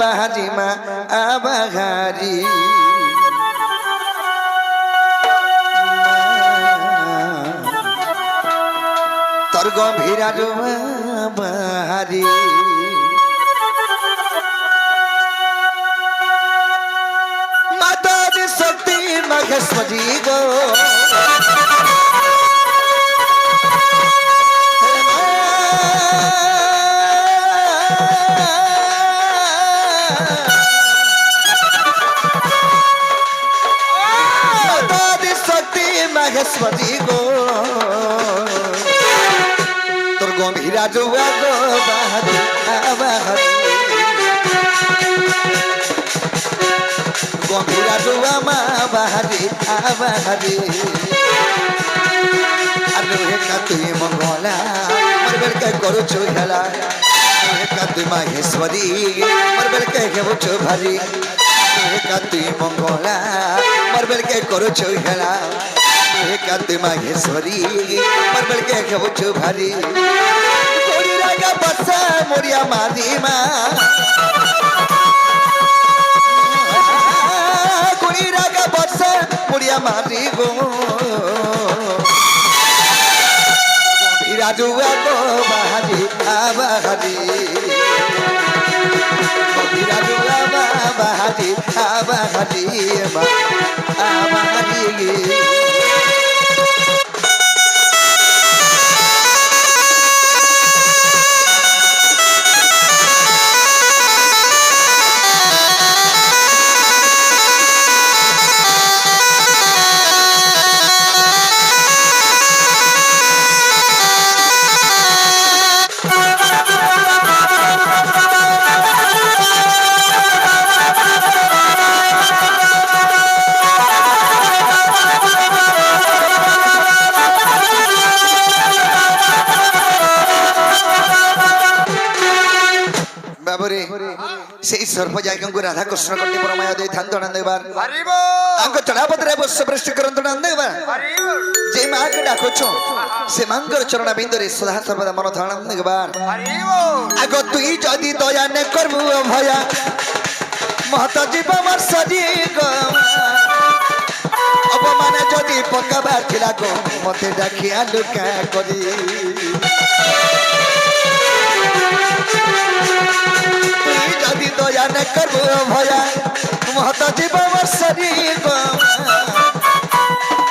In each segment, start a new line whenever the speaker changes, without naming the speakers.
বাহারি মা বাহারি তোর গম্ভীর বাহারি মাতার শক্তি মহেশ্বরী গো মহেশ্বরী গো তোর গম্ভীরা জুয়া গো বাহারি বাহারি গম্ভীরা জুয়া মা বাহারি বাহারি আর কা তুই মঙ্গলা মোর বেলকে করুছো হেলা কা তুই মহেশ্বরী মোর বেলকে হেবুছো ভারি কা তুই মঙ্গলা মোর বেলকে করুছো হেলা কাতে মহেশ্বরী মরবল কে খেবুছো ভারি কোড়ি রাগা বসা মোরিয়া মারি মা কোড়ি রাগা বসা মোরিয়া মারি গো বিরাজুয়া গো বাহারি বাহারি বিরাজুয়া বাহারি বাহারি বাহারি সেই সর্বজায়গাঙ্কু রাধা কৃষ্ণ কটি পরমায় ଦେଇଥାନ୍ତୁ ଆନନ୍ଦ ଦେବାର ତାଙ୍କ ଚଢାପତରେ ଅବଶ୍ୟ ବୃଷ୍ଟି କରନ୍ତୁ ଆନନ୍ଦ ଦେବାର ଯେ ମାଆକୁ ଡାକୁଛୁ ସେ ମାଙ୍କର ଚରଣ ବିନ୍ଦୁରେ ସଦା ସର୍ବଦା ମନ ଧାରଣ ଦେବାର ଆଗ ତୁଇ ଯଦି ଦୟା ନେ କରବୁ ଭୟା ମହତ ଜୀବ ମୋର ସରି ଗମା ଅପମାନ ଯଦି ପକାବାର ଥିଲା ଗো ମତେ ଡାକିଆ ଲୁକା କରି যদি দয়া ন করবো ভয়া মহত জীব বর্ষরি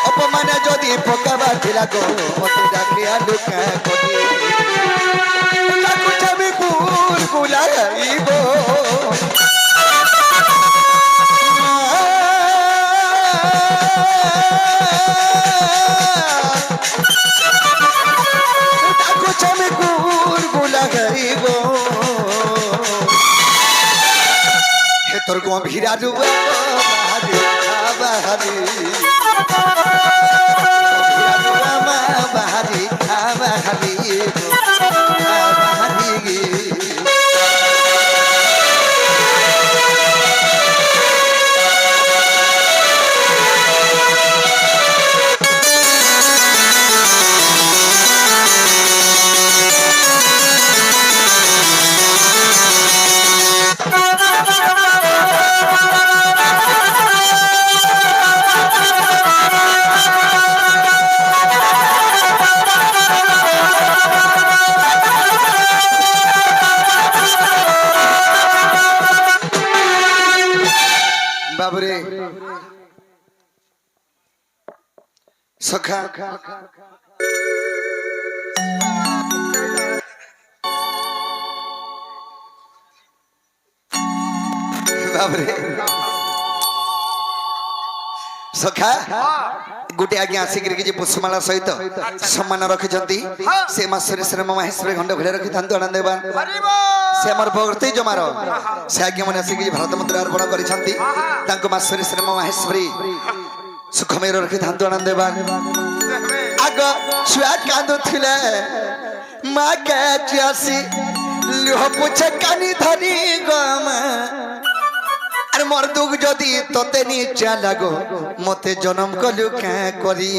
অপমান যদি পকাবা ছিল গো মতে ডাকিয়া লুকা করি আমি কুল গুলাইব আমি কুল গুলাইব তোর গম্ভীরা জুয়া বাহারি বাহারি বাহারি বাহারি বাহারি বাবরে সখা বাবরে সখা গোটে আজ্ঞা আসিকি কিছু পুষ্পমালা সহিত সম্মান রଖିଛନ୍ତି ସେ ମାସରେ ଶ୍ରୀମ ମହେଶ୍ୱରୀ ଖଣ୍ଡ ଘରେ ରଖିଥାନ୍ତୁ ଆନନ୍ଦ ଦେବାନ ସେ ଆମର ଭକ୍ତି ଜମାର ସେ ଆଜ୍ଞା ମାନେ ଆସିକି ଭାରତ ମୁଦ୍ରା ଅର୍ପଣ କରିଛନ୍ତି ତାଙ୍କ ମାସରେ ଶ୍ରୀମ ମହେଶ୍ୱରୀ ସୁଖମୟ ରଖିଥାନ୍ତୁ ଆନନ୍ଦ ଦେବାନ ଆଗ ଛୁଆ କାନ୍ଦୁଥିଲେ ମା କାଚି ଆସି ଲୁହ ପୁଛେ କାନି ଧରି ଗମା আর মোর দুঃখ যদি তোতে নিচা লাগো মতে জনম কলু কে করি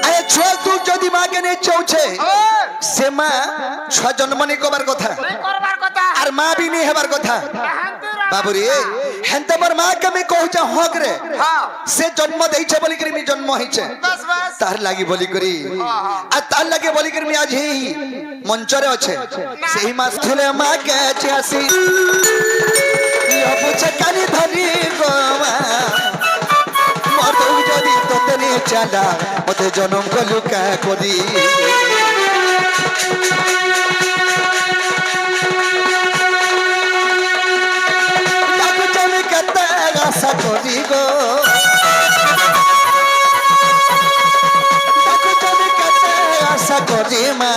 আরে ছোট তুই যদি মাকে নে চৌছে সে মা ছয় জন্ম নি কবার কথা আর মা বি নি হেবার কথা বাবুরে হেনতে বর মা কে আমি কহুছা হক রে সে জন্ম দেইছে বলি করি মি জন্ম হইছে তার লাগি বলি করি আর তার লাগি বলি করি মি আজ এই মঞ্চরে আছে সেই মাস থলে মা কে আসি ইহ বুঝে কানি ধরি গো মা মরদৌ যদি তোতে নে চালা মতে জনম কলু কা করি আশা করি গো আশা করি মা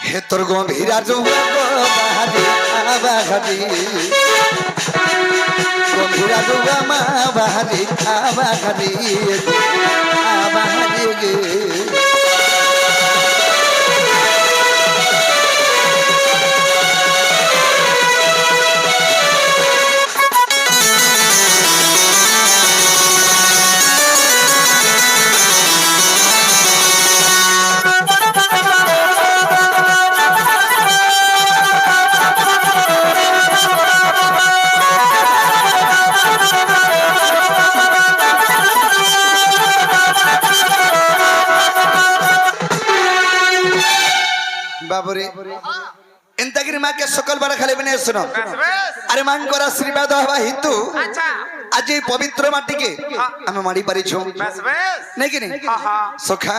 হে তোর গম্ভীরা রুয়া গো বাহারি আবাহারি গম্ভীরা রুয়া মা বাহারি আবাহারি আবাহারি গে বাবুরে এন্তাগিরি মাকে সকল বার খালি বিনে শুনো আরে মাঙ্কর আশীর্বাদ হবা হিতু আজ এই পবিত্র মাটিকে আমি মাড়ি পারিছু নাকি নি সখা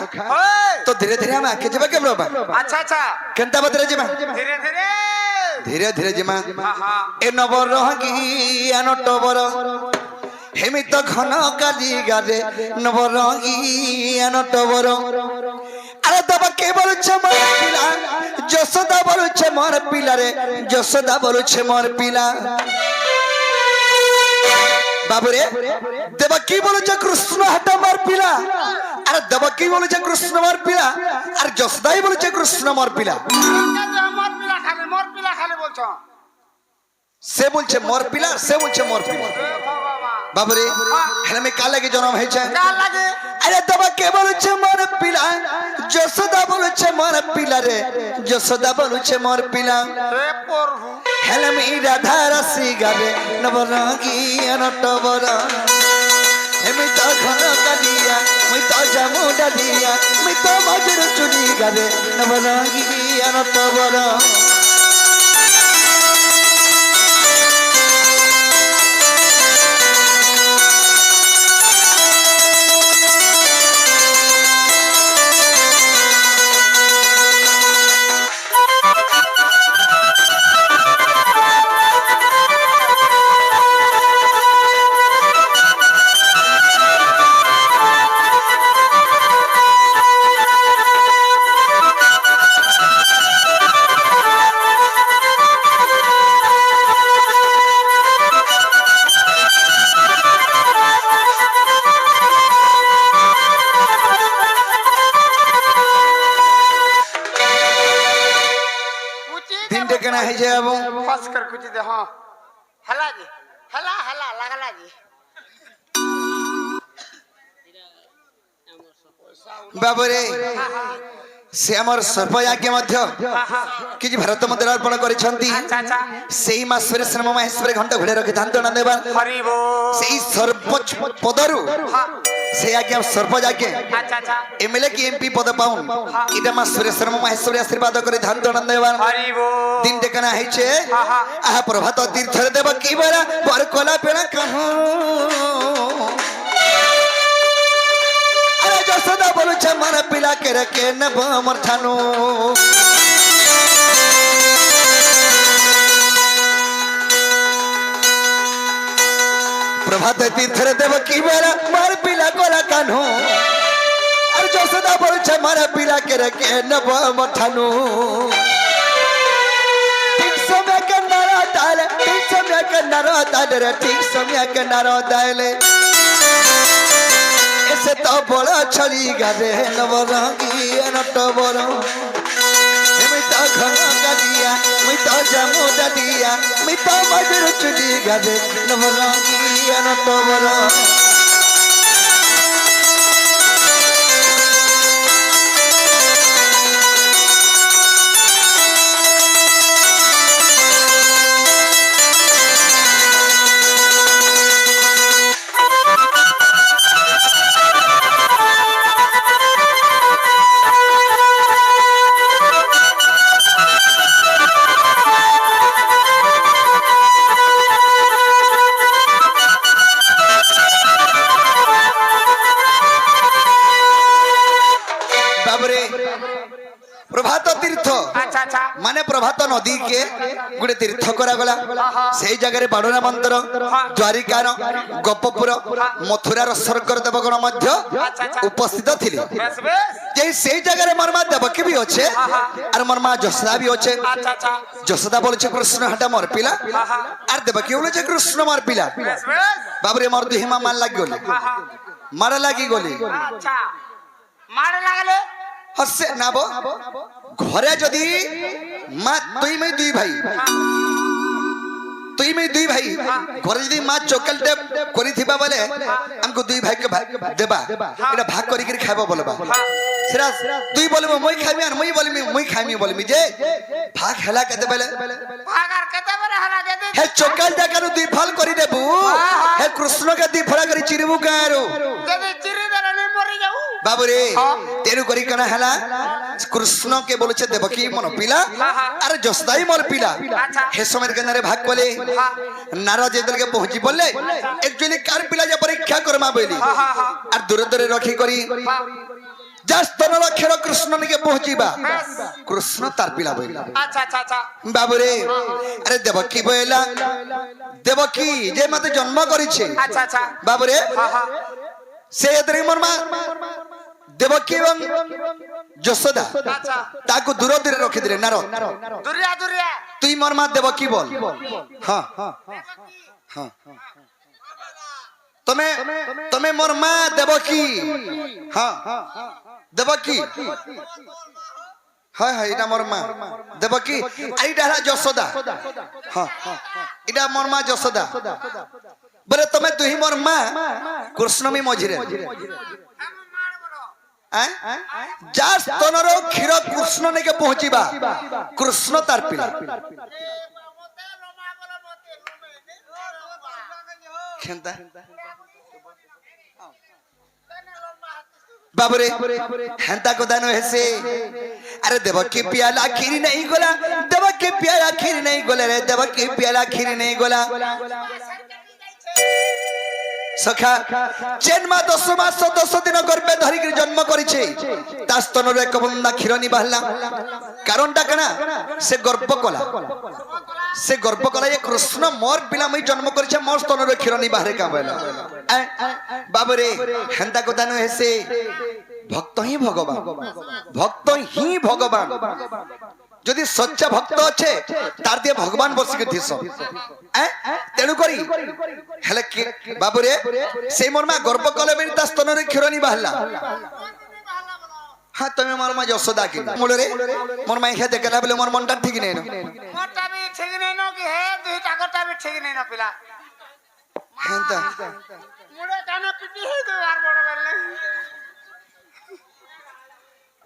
তো ধীরে ধীরে আমি আগে যাবা কেবল বা আচ্ছা আচ্ছা কেনতা বদরে যাবা ধীরে ধীরে ধীরে ধীরে যাবা এ নবর রহি আনট বর হেমিত ঘন কালি গারে নবর রহি আনট বর আরে বাবা কে বলছে মোর পিলা যশোদা বলছে মোর পিলা রে যশোদা বলছে মোর পিলা বাবুরে দেবা কি বলছে কৃষ্ণ হাটা মোর পিলা আরে দেবা কি বলছে কৃষ্ণ মোর পিলা আর যশোদাই বলছে কৃষ্ণ মোর পিলা মোর পিলা খালি বলছো সে বলছে মোর পিলা সে বলছে মোর পিলা বাবুরে হেলে মে কাল লাগে জন্ম হয়েছে কাল লাগে আরে দেবা কে বলছে মোর পিলা যশোদা বলছে মোর পিলা রে যশোদা বলছে মোর পিলা হে প্রভু হেলে মি রাধা রাসি গাবে নবরঙ্গি অনট বর হেমি তো ঘন কালিয়া মুই তো জামু ডালিয়া মুই তো মজুর চুনি গাবে নবরঙ্গি অনট বর বাবুরে সে আমার সর্বয়াজ্ঞ মধ্য কিছু ভারত মন্দির অর্পণ করেছেন সেই মাসরে শ্রম মাহেশ্বরে ঘণ্টা ঘুরে রক্ষে ধান দোনা দেবা সেই সর্বোচ্চ পদরু সেই আজ্ঞা সর্বযাজ্ঞ এমএলএ কি এমপি পদ পাউন এটা মাসরে শ্রম মাহেশ্বরে আশীর্বাদ করে ধান দোনা দেবা দিন দেখানা হয়েছে আহা প্রভাত তীর্থরে দেব কি বেলা পর কলা পেড়া কাহ যশোদা বলছে মর পিলা কে রেখে নেব মোর থানু প্রভাত তীর্থরে দেব কি বেলা মোর পিলা গলা কানু আর যশোদা বলছে মর পিলা কে রেখে নেব মোর থানু ঠিক সময় কে নারা দালে ঠিক সময় কে নারা দালে ঠিক সময় কে নারা দালে এসে তো বড় ছড়ি গাবে নবরঙ্গি অনট বর আমি তো ঘন গালিয়া মুই তো জামু ডালিয়া মুই তো মজুর চুলি গাবে নবরঙ্গি অনট বর মানে প্রভাত নদী কে গোটে তীর্থ করা গলা সেই জায়গায় বাড়ুনা মন্দির দ্বারিকার গোপপুর মথুরার স্বর্গর দেবগণ মধ্য উপস্থিত ଥିଲେ যে সেই জায়গায় মোর মা দেবকী বি আছে আর মোর মা যশোদা বি আছে যশোদা বলছে কৃষ্ণ হাটা মোর পিলা আর দেবকী বলছে কৃষ্ণ মোর পিলা বাবরে মোর দুহিমা মান লাগি গলি মারা লাগি গলি
মারে লাগালে
হচ্ছে না বো ঘরে যদি মা তুই মেয়ে দুই ভাই তুই মেয়ে দুই ভাই ঘরে যদি মা চোকাল টেপ করি থিবা বলে আমকো দুই ভাই কে দেবা এটা ভাগ করি করে খাইবো বলবা সেটা তুই বলবো মই খাইমি আর মই বলমি মই খাইমি বলমি যে ভাগ হেলা কেতে বলে
ভাগ আর কেতে বলে হারা দে
হে চোকাল জাকারু দুই ফল করি দেবু হে কৃষ্ণ কে দুই ফলা করি চিরিবু কারু
যদি চিরি দেলে মরি যাও
বাবুরে তেরু করি কেনা হেলা কৃষ্ণ কে বলেছে দেবকী মন পিলা আর যশোদাই মোর পিলা হে সময়ের কেনারে ভাগ বলে নারদ যেদিকে পৌঁছি বললে একজনে কার পিলা যে পরীক্ষা করমা বলি আর দূরে দূরে রখি করি যা স্তন লক্ষের কৃষ্ণ নিকে পৌঁছিবা কৃষ্ণ তার পিলা বইলা
আচ্ছা আচ্ছা আচ্ছা
বাবুরে আরে দেবকী বইলা দেবকী যে মাতে জন্ম করেছে
আচ্ছা আচ্ছা
বাবুরে সে এতরে মোর মা দেবকী এবং যশোদা তাকে দূর দূরে রখি দিলে নারদ
দুরিয়া দুরিয়া
তুই মোর মা দেবকী বল হ্যাঁ হ্যাঁ তুমি তুমি মোর মা দেবকী হ্যাঁ দেবকী হ্যাঁ হ্যাঁ এটা মোর মা দেবকী আর এটা হলো যশোদা হ্যাঁ এটা মোর মা যশোদা বলে তুমি তুই মোর মা কৃষ্ণমী মঝিরে যা স্তনর ক্ষীর কৃষ্ণ নেকে পৌঁছিবা কৃষ্ণ তার পিলা বাবুরে হেন্তা কোদান হেসে আরে দেবকী পিয়ালা ক্ষীরি নেই গোলা দেবকী পিয়ালা ক্ষীরি নেই গোলা রে দেবকী পিয়ালা ক্ষীরি নেই গোলা সখা চেন মা 10 মাস 10 দিন গর্ভে ধরি জন্ম করেছে তা স্তনর এক বন্দা ক্ষীর নি বাহলা কারণটা কেনা সে গর্ভ কলা সে গর্ভ কলা এ কৃষ্ণ মোর পিলা মই জন্ম করেছে মোর স্তনর ক্ষীর নি বাহরে কাবেলা বাবরে হেন্তা কথা ন হেসে ভক্ত হি ভগবান ভক্ত হি ভগবান যদি সচ্চা ভক্ত আছে তার দিয়ে ভগবান বসিকে দিস তেণু করি হেলে বাবুরে সেই মোর মা গর্ভ কলে বেরি তা স্তনরে ক্ষীর নি বাহলা হ্যাঁ তুমি মোর মা যশোদা কি মোরে মোর মা ইহে দেখলা বলে মোর মনটা ঠিক নেই
মোরটা বি ঠিক নেই ন কি হে দুই টাকাটা বি ঠিক নেই ন পিলা
হেন্তা
মুড়ে কেন পিটি হে দুই আর বড় বেলে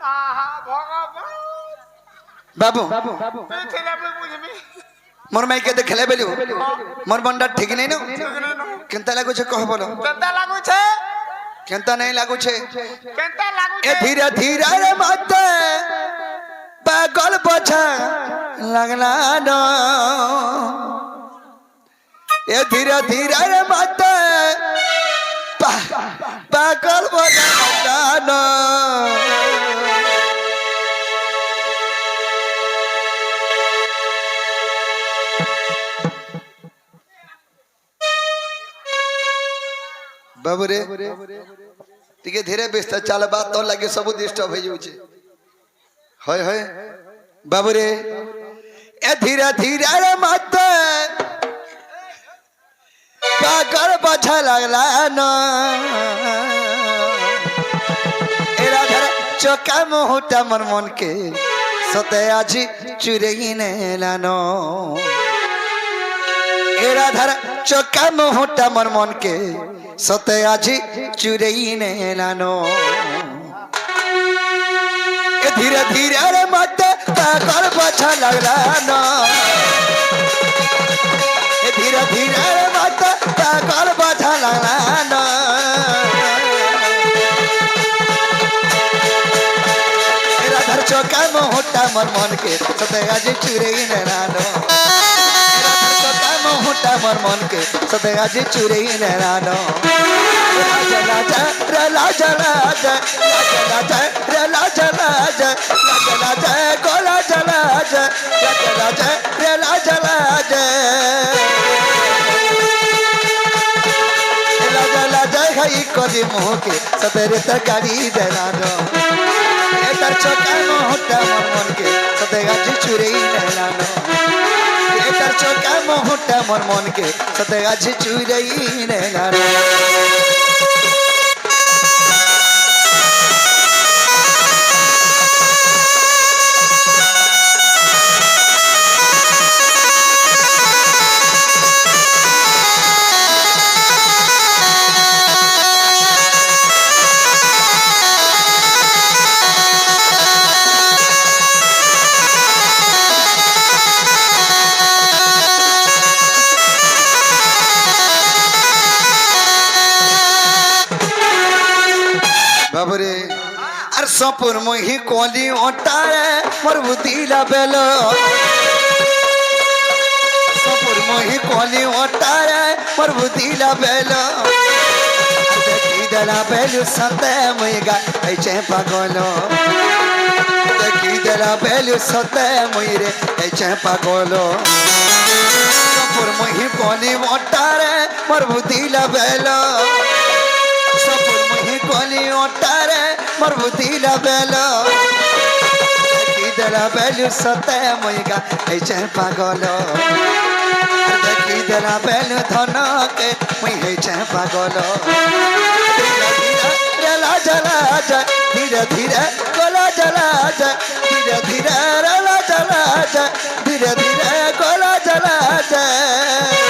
আহা ভগবান
বাবু
তুই ছেলে বুঝবি
মোর মাইকে দেখলে বেলু মোর মনটা ঠিক নেই ন কেনতা লাগুছে কহ বলো
কেনতা লাগুছে
কেনতা নাই লাগুছে
কেনতা লাগুছে
এ ধীরে ধীরে রে মতে পাগল পছা লাগলা ন এ ধীরে ধীরে রে মতে পাগল পছা লাগলা ন बाबूरे टिके धीरे बेस्ता चल बात तो लगे सब डिस्टर्ब हो जाउछे होय होय बाबूरे ए धीरे धीरे रे मत पागल बछा लागला न एरा धर चोका मोहटा मन मन के सते आजी चुरेई नेला न एरा धर चोका मोहटा मन मन के सते आजी चुरेई नेलानो ए धीरे धीरे रे मत पागल बछा लगला न ए धीरे धीरे रे मत पागल बछा लगला न एरा धर चौका मोहटा मन मन के सते आजी चुरेई नेलानो मोटा मन मन के सते आज चुरे नैनानो जला जा रला जला जा जला जा रला जला जा जला जा गोला जला जा लाजा रे लाजा लाजा लाजा लाजा खाई करी मुँह के सतेरे तरकारी देलानो तार चौका मोहटा मन के सते गाजी चुरई नेलानो तार चौका मोहटा मन के सते गाजी चुरई नेलानो বাবরে আর সপুর মহি কলি ওটারে মোর বুদিলা বেল সপুর মহি কলি ওটারে মোর বুদিলা বেল দেখি দেলা বেল সতে মুইগা এইচে পাগল দেখি দেলা বেল সতে মুইরে এইচে পাগল সপুর মহি কলি ওটারে মোর বুদিলা বেল সপুর মহি কলি ওটারে মোর বুদিলা বেল দেখি দেলা বেল সতে মুইগা এইচে পাগল দেখি দেলা বেল ধনকে মুই এইচে পাগল রেলা জলা যায় ধীরে ধীরে গলা জলা যায় ধীরে ধীরে রেলা জলা যায় ধীরে ধীরে গলা জলা যায়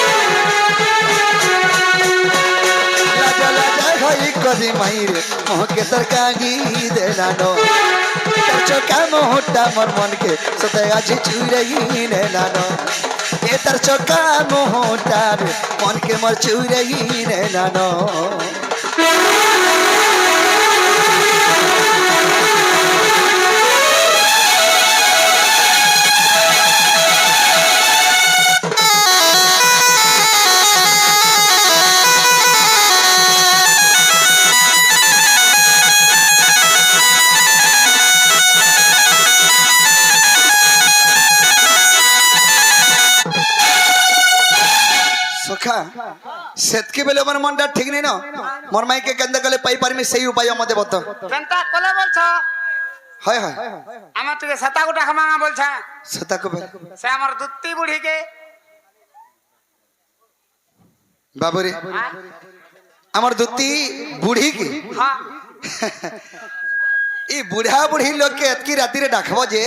कदी मायरे मोह के तरकारी देलानो चौका मोहटा मोर मन के सते गाजी चुरई नेलानो ए तर चौका मोहटा मन के मोर चुरई नेलानो सखा सेतकी बेले मोर मनटा ठीक नहीं ना मोर माई के केंदा गले पाई पारमी सही उपाय मते बत
কেনটা কলে বলছ
हाय हाय
আমার তুই সাতা গোটা খামাঙা বলছ
सता को बेल
সে আমার দুত্তি বুড়ি কে
बाबूरे আমার দুতি বুড়ি কি
হ্যাঁ
ई बुढ़ा बुढ़ी लोग के एतकी राती रे डाखबो जे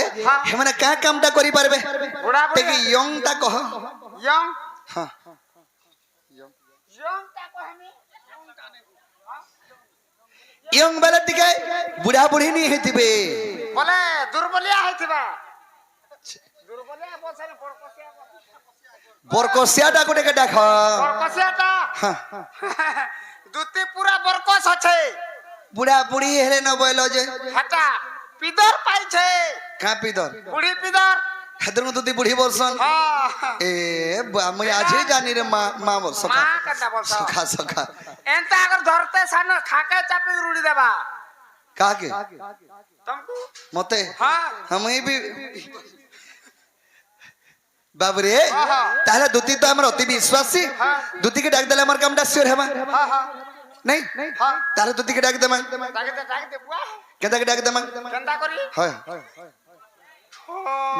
हेमने का कामटा करि पारबे
বুড়া
ते
বুড়ি
की यंग ता कह
ইয়ং
हां
ইয়ং তা কহনি
यंग बेला टिके बुढ़ा बुढ़ी नहीं हेतिबे
বলে দুর্বলিয়া হইতিবা দুর্বলিয়া বলছালে পড়কসিয়া
বরকসিয়াটা কোটে কে ডাখ
পড়কসিয়াটা
हां
দুতি পুরা বরকস আছে
बुढ़ा बुढ़ी हेले न बोलो जे
হাটা পিদর পাইছে
का पिदर
বুড়ি পিদর
हेदर न दुती बुढ़ी बोलसन
হ্যাঁ
ए मैं आज ही जानी रे मां बोल सखा
মা কাটা বলছ
सखा सखा
এনতা আগর ধরতে সান খাকে চাপি রুড়ি দেবা
का के
तुमको
मते
हां
हम भी बाबरे
हाँ।
ताहले दुती तो हमर अति विश्वासी
हाँ।
दुती के डाक देले हमर कामटा सियोर हेबा
हां हां
नहीं
हां
ताहले दुती के डाक देमा
ডাকে বুয়া
केदा के डाक देमा
কেনটা করি
हाय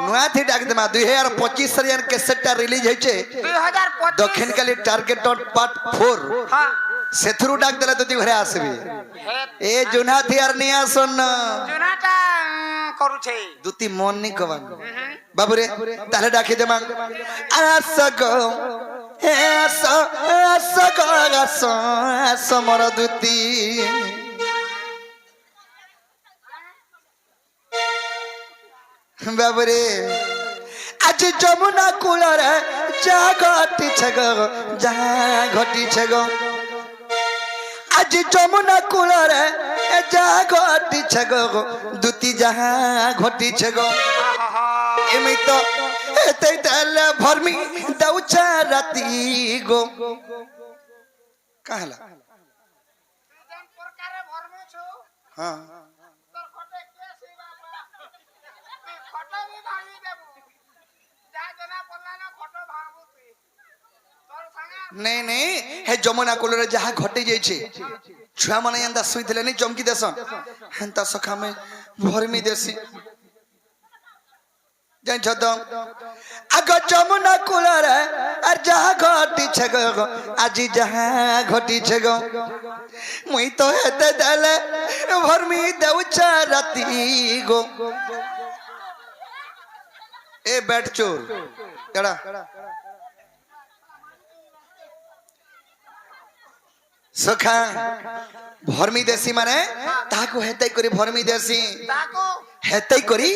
नुआ थी डाक देमा 2025 सरियन कैसेटटा रिलीज होइचे
2025
दक्षिण काली टारगेट डॉट पार्ट 4
हां
सेथुरु डाक देले दुती घरे आसबी ए जुना थी आर निया सुन
জুনাটা করুছে
दुती मन नहीं कवन बाबूरे ताहले डाके देमा आसगो आसगो मोर दुती बाबूरे आज जमुना कूलर जा घटी छगो जा घटी छगो आज जमुना कूलर जा घटी छगो दुती जहा घटी छगो एमि तो एते दल भरमी दउचा राती गो कहला
তিন প্রকারে ভরমে ছো
हां
তোর খটে কে সেই বাবা তুই খটে বি ভাঙি দেবু
नहीं नहीं हे जमुना कूल जहाँ घटी जाइए छुआ मैंने एंता शुईले नहीं चमकी देसन हेन्ता सखा में भरमी देसी जान तो आग जमुना कूल जहाँ घटी छे गो आज जहाँ घटी छे गो मुई तो हेते देले भरमी देउचा राती गो ए बैठ चोर कड़ा सखा भरमी देसी माने ताको हेतै करी भरमी देसी
ताको
हेतै करी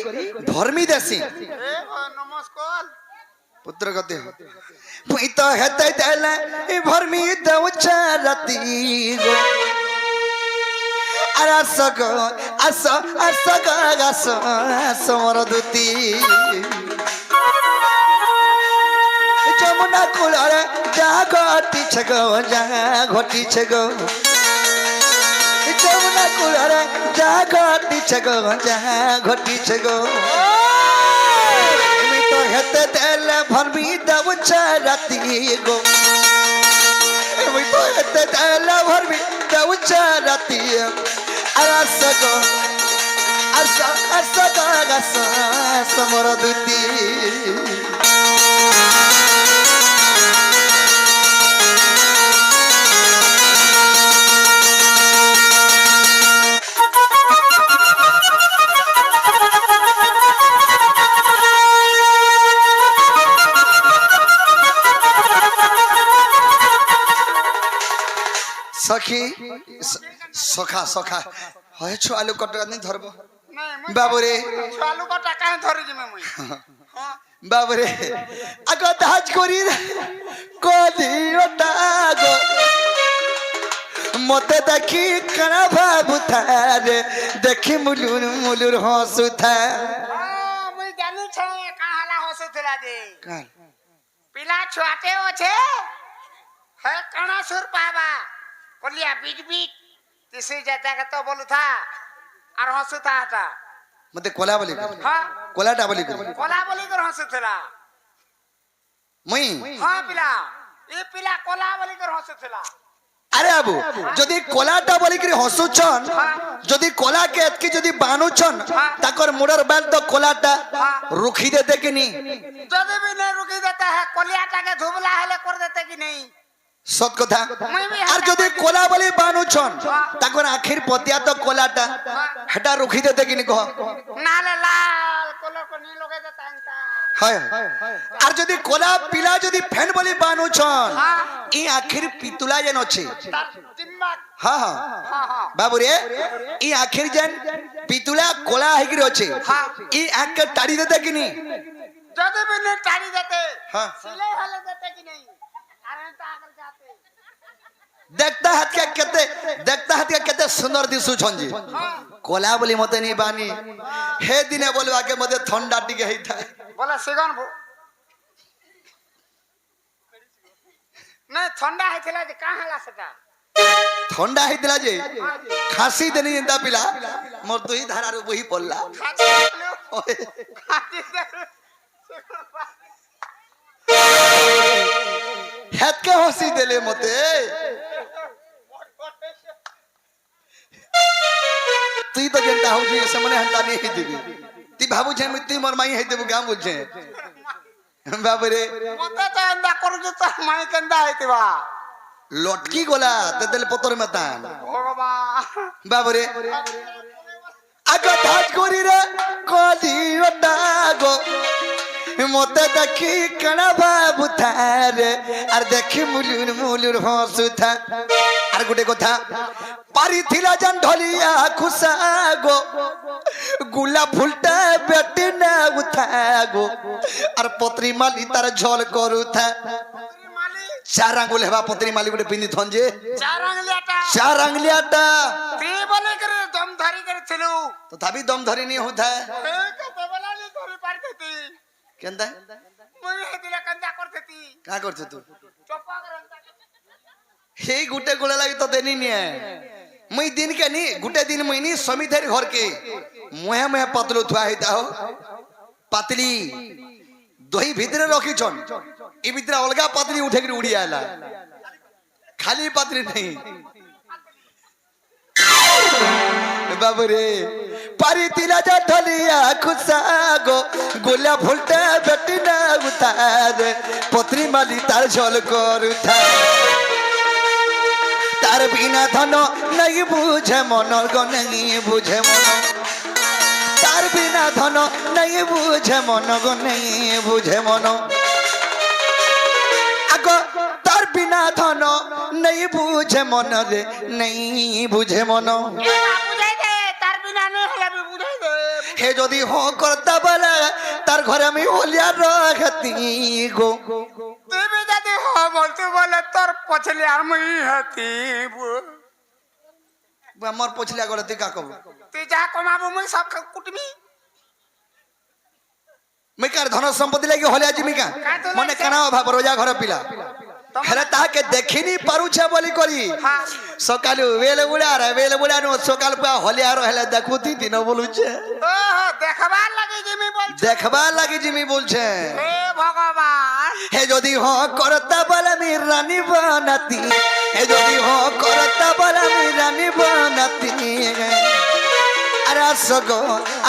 भरमी देसी
नमस्कार
पुत्र गते मुई तो हेतै देले ए भरमी देउचा राती गो अरे सगो अस समर दूती जमुना कूल जहाँ घटी छे गो जहाँ घटी छे गो जमुना कूल जहाँ घटी छे गो जहाँ घटी छे गो तो हेते देले भरमी देउचा राती गो तो हेते देले भरमी देउचा राती अरस गो अस समर दूती सखी सखा सखा है छु आलू कटरा नहीं धरबो
नहीं
बाबू रे
आलू कटा काहे धरि जिमे मुई हां
बाबू रे आगो दाज करी कोदी ओटागो मते देखी कना बाबू थारे देखी मुलुर मुलुर हंसु था
मुई जानी छे काहाला हसुथला दे
काल
पिला छुआते ओछे है कणा सुर पाबा कोलिया बीट बीट तिसे जाता का तो बोलू था और हंसु था हटा
मते कोला बोली
हां
कोलाटा बोली
कोला बोली कर हंसु थला
मई
हां पिला ए पिला कोला बोली कर हंसु थला
अरे बाबू जदि कोलाटा बोली करी हंसुछन जदि कोला के एतकी जदि बानुछन ताकर मुडर बाल तो कोलाटा रुखी देते कि नहीं
जदि भी नहीं रुकी देता है कोलियाटा के धुबला हेले कर देते कि नहीं
सत कथा और जदि कोला बोली बानुछन ताकर आखिर पतिया तो कोलाटा हटा रुखी देते कि नहीं कह
नाले लाल कलर को नी लगे देता अंता
हाय और जदि कोला पीला जदि फैन बोली बानुछन ई आखिर पितुला जन अछि
चिम्मा
हां हां
हां हां
बाबू रे ई आखिर जन पितुला कोला है कि अछि ई आंख के टाड़ी देते कि नहीं
जदि भी नहीं टाड़ी देते
हां
सिले हेले देते कि नहीं अरे ताकर जाते
देखता हाथ के केते सुंदर दिसु छन जी कोला बोली मते नहीं बानी हे दिने बोलवा के मते ठंडा टिके हेई था
बोला सिगन नहीं ठंडा है थला जे कहां हला सटा
ठंडा हेइतला जे खांसी देनी इंदा पिला मोर तो ही धारा रो वही पड़ला हेत के हंसी देले मते तुई तो जनता हो जे समने हंता नहीं ही देबी ती भाबू छे मित्ती मोर माई हे देबू गाम बोल छे बाबू रे
मते तो अंदा करू तो माई कंदा हेतिबा
लटकी गोला तेल पतर में तान
भगवान
बाबू रे आगो धाज करी रे कोदी ओटागो मते देखी कणा बाबू थारे और देखी मुलुर मुलुर हंसु था और गुटे कथा पारी थिला जन ढलिया खुसागो गुला फुलटा बेटी ना उठागो और पत्री माली तार झोल करू था चार आंगुल हेबा पत्री माली गुटे पिंदी थन जे चार आंगलियाटा
ती बोले करे दम धरी करे थिलु
तो तभी दम धरी नहीं होता है
के बेबला नहीं धरी पारते ती
केंदा
मुई हेतिला कंदा करते ती
का करछ तू
चप्पा करंता
हे गुटे गोला लागी तो देनी नहीं है मुई दिन के नहीं गुटे दिन मुई नहीं समिधेर घर के मुहे मुहे पतलू थुआ हेता हो पतली দহি ভিতরে রখিছন ই ভিতরে অলগা পাত্রি উঠে করে উড়িয়া এলা খালি পাত্রি নেই বাবরে পারি তিলা যা ঢলিয়া খুসাগো গোলা ফুলটা বেটি না উতার পত্রি মালি তার ঝল কর উঠা তার বিনা ধন নাই বুঝে মন গো নাই বুঝে মন তার বিনা ধন নাই বুঝে মন গো নাই বুঝে মন আগো তার বিনা ধন নাই বুঝে মন রে নাই বুঝে মন
এ না বুঝাই দে তার বিনা নেই হলে আমি বুঝাই দে
হে যদি হ করতা বলে তার ঘরে আমি হলিয়া রাখতি গো
তুমি যদি হ বলতে বলে তোর পছলে আমি হাতি
আমার পছলিয়া করে তুই কাকব
তুই যা কমাবো মুই সব কুটমি
মিকার ধন সম্পত্তি লাগি হলিয়া জিমিকা মনে কানা ভাব রোজা ঘর পিলা হেলে তাকে দেখিনি পারুছে বলি করি সকালু বেলে বুড়া নো সকাল পা হলিয়ার হেলে দেখুতি দিন বলুছে
ও দেখবার লাগি জিমি বলছ
দেখবার লাগি জিমি বলছে
হে ভগবান
হে যদি হ করতা বলে আমি রানী বানাতি হে যদি হ করতা বলে আমি রানী বানাতি আরে আসো গো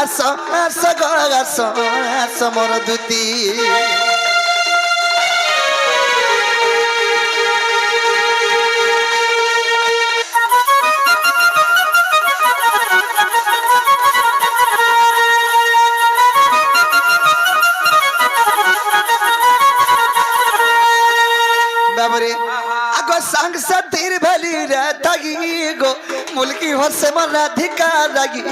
আসো আসো গো আসো আসো মোর দুতি বাবরে আগো সাংসাতির ভেলি রে থাকি গো মুলকি হসে মনা ধিকা লাগি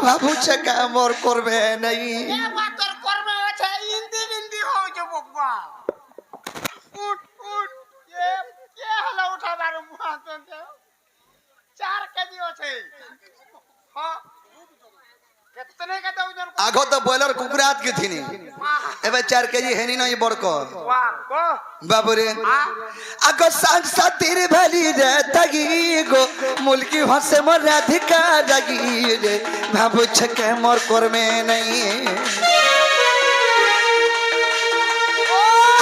ভাবুছে কামর করবে নাই
এ বাতর কর্মে আছে ইন্দি ইন্দি হও যে বকবা উঠ উঠ এ কে হলো উঠাবার মুয়া তো 4 কেজি আছে হ্যাঁ कितने का तो उधर
आगो तो बॉयलर कुकुरात की थी नी एबे 4 केजी हेनी नहीं बड़को
वाह को
बाबूरे आगो सांसातिर भली रे तगी गो मुल्की हसे मोर राधिका जगी रे भाबु छके मोर करमे नहीं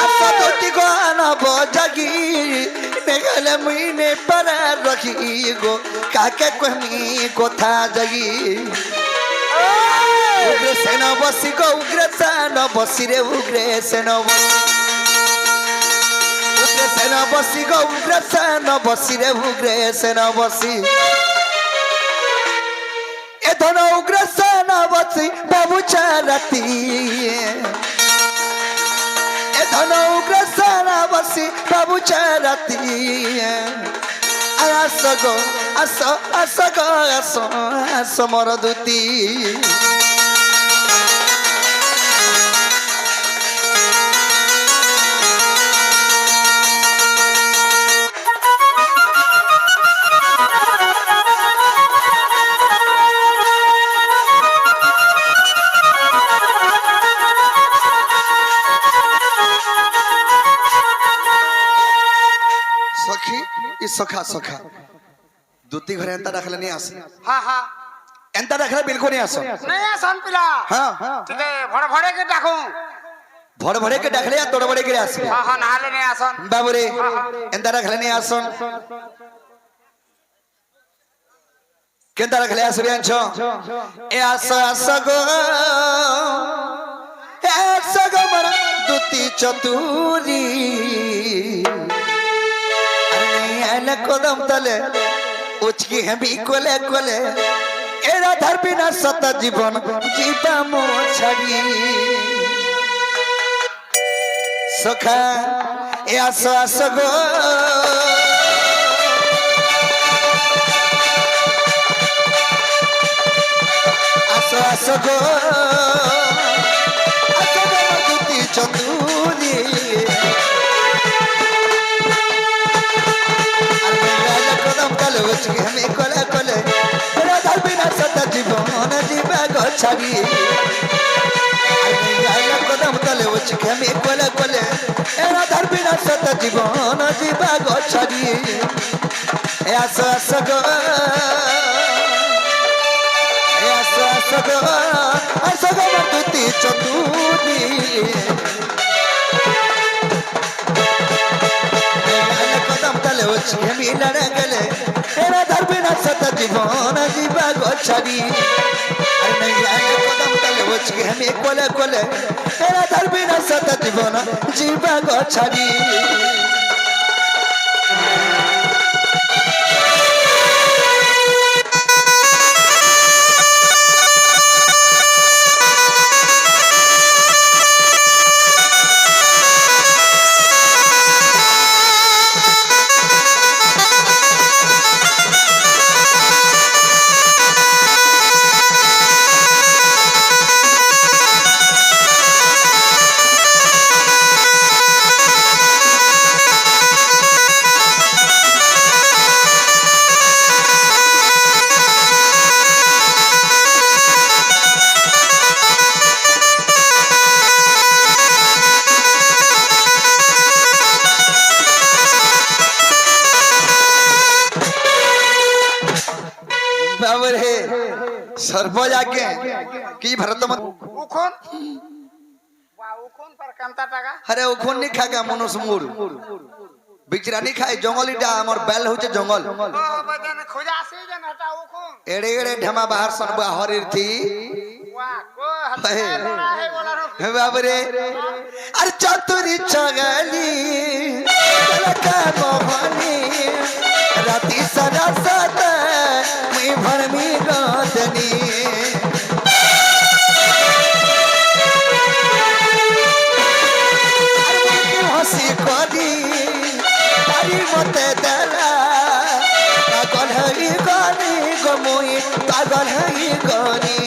आसा तोटी को आना बजगी नेगले मुइने पर रखी गो काके कहमी कोथा जगी उग्र सेना बसी गो उग्र सेना बसी रे उग्र सेना बसी गो उग्र सेना बसी रे उग्र सेना बसी ए धन उग्र सेना बसी बाबू चारती ए धन उग्र सेना बसी बाबू चारती आसो गो आसो आसो गो आसो आसो मोर दुती सखी ई सखा सखा दुती घरे एंता रखले नहीं आसे
हां हां
एंता रखले बिल्कुल नहीं आसो
नहीं आसन पिला
हां
ठीक है भड़ के डाकू
भड़ भड़े के डखले या तोड़ बड़े के आसे
हां हां नाले नहीं आसन
बाबूरे एंता रखले नहीं आसन केंता रखले आसे बियांचो ए आसो आसो गो ए आसो गो मरा दुती चतुरी अने कदम तले उचकी है भी कोले कोले एरा धर बिना सत जीवन जीवा मो छड़ी सखा ए आसो आसो गो आसो आसो गो आसो गो दुती चतुरी हमें कोले कोले तेरा धर बिना सता जीवन जीवा गो छड़ी कदम तले उचके हमें कोले कोले तेरा धर बिना सता जीवन जीवा गो छड़ी आसो आसो गो आसो आसो गो आसो गो दुती चतुरी বসে মিলনে গেলে এরা ধরবে না সত জীবন জীবা গছারি আর নাই আগে কদম তলে বসে আমি কোলে কোলে এরা ধরবে না সত জীবন জীবা গছারি বাবরে সর্বযাগে কি ভারত
উখন বা উখন पर কান্তা টাকা
আরে ওখন নি খাগা মনুষ মুর বিচরানি খায় জঙ্গলিটা আমার বেল হচ্ছে জঙ্গল
ও বদন খোঁজা আসে যেন হটা উখন
এড়ে এড়ে ঢেমা বাহার সনবা হরির থি
ওয়া কো হতা লোড়া হে বলারো
হে বাবরে আর চাতুরি চগলি কলকা মোহনি রাতি সারা সাত মুই ভরমি গদনি হসি করি পারি মতে দেলা পাগল হই গনি গমুই পাগল হই গনি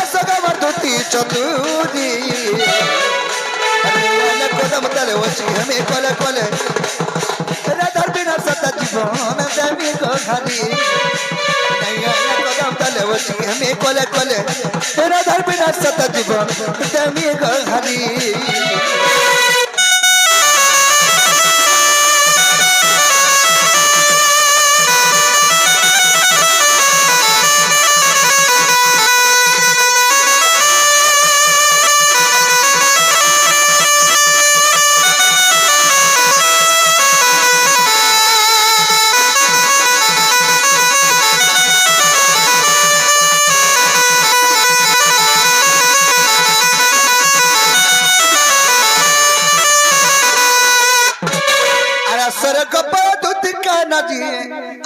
আসগ মধুতি চতুরি কদম তলে বসি আমি কলে কলে রাধার বিনা সত জীবন দেবী গো ঘালি কদম তলে বসি আমি কলে কলে রাধার বিনা সত জীবন দেবী গো ঘালি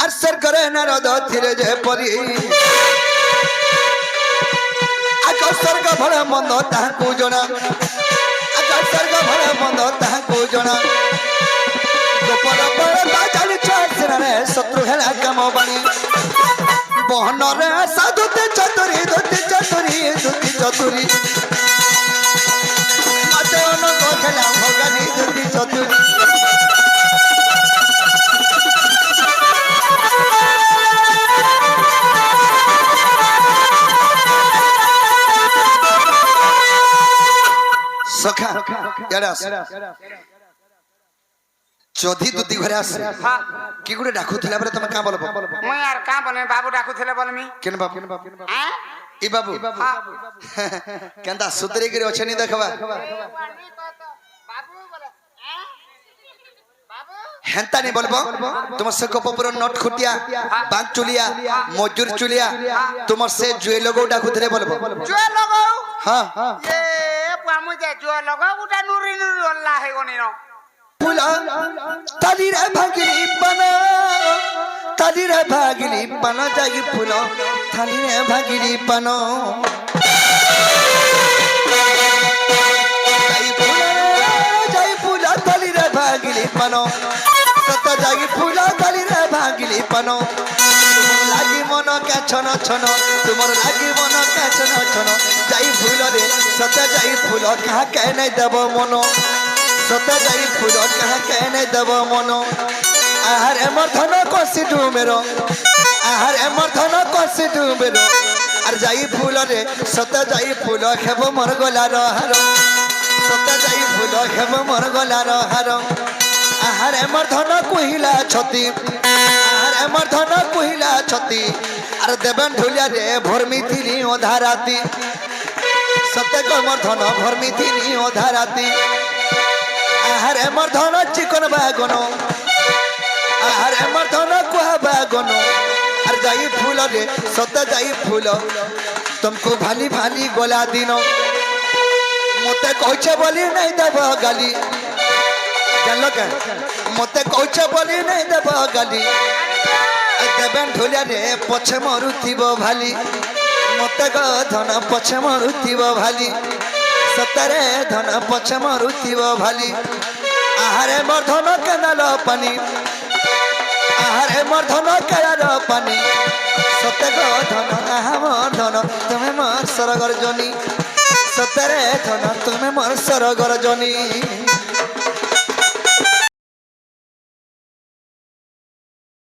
আরসর করে নারদ ধীরে যে পরি আজ স্বর্গ ভর মন্দ তাহাকু জনা আজ স্বর্গ ভর মন্দ তাহাকু জনা গোপন পরতা জানিছ সেনারে শত্রু হেলা কাম বাণী বহনরে সাধুতে চতুরি ধুতি চতুরি ধুতি চতুরি মতে অনঙ্গ খেলা ভগানি ধুতি চতুরি সখা ইয়ারে আস চৌধি দুদি ঘরে আস কি গুড়ে ডাকুথিলা বলে তুমি কা বলবো
মই আর কা বলে বাবু ডাকুথিলে বলমি
কেন বাবু
হ্যাঁ
ই বাবু কেনতা সুতরে গিরি অছনি দেখবা
বাবু বলে হ্যাঁ বাবু
হেনতা নি বলবো তোমার সে কপপুর নট খুটিয়া বাঁক চুলিয়া মজুর চুলিয়া তোমার সে জুয়ে লগো ডাকুথিলে বলবো
জুয়ে লগো
হ্যাঁ
এ পামু যে জুয়ে লগো উটা নুরি নুরি আল্লাহ হে গনি ন
ফুলা তালিরে ভাগিলি পানা তালিরে ভাগিলি পানা যাই ফুল তালিরে ভাগিলি পানা যাই ফুলা তালিরে ভাগিলি পানা সত যাই ফুলা তালিরে ভাগিলি পানা লাগি মন কে ছন ছন তোমার লাগি মন কে ছন ছন যাই ফুল রে সত যাই ফুল কাহা কে নাই দেব মন সত যাই ফুল কাহা কে নাই দেব মন আহার এমর ধন কষি ডুমের আহার এমর ধন কষি ডুমের আর যাই ফুল রে সত যাই ফুল খেব মর গলার হার সত যাই ফুল খেব মর গলার হার আহার এমর ধন কহিলা ছতি আহার এমর ধন কহিলা ছতি আর দেবেন ঢুলিয়া রে ভরমি থিলি অধা রাতি সতে গো মোর ধন ভরমি তিনি অধা রাতি আহারে মোর ধন চিকন বাগন আহারে মোর ধন কুহা বাগন আর যাই ফুল রে সতে যাই ফুল तुमको भाली भाली गोला दिनो मते कौचे बोली नहीं देव गाली जानल के मते कौचे बोली नहीं देव गाली देवेन ढोलिया रे पछे मरुथिबो भाली मते ग धन पछे मरुथिबो भाली सतरे धन पछे मरुथिबो भाली आहारे मोर धन केनाल पानी आहारे मोर धन केनाल पानी सते गो धन आहा मोर धन तुम्हें मोर सरगर जनी सतरे धन तुम्हें मोर सरगर जनी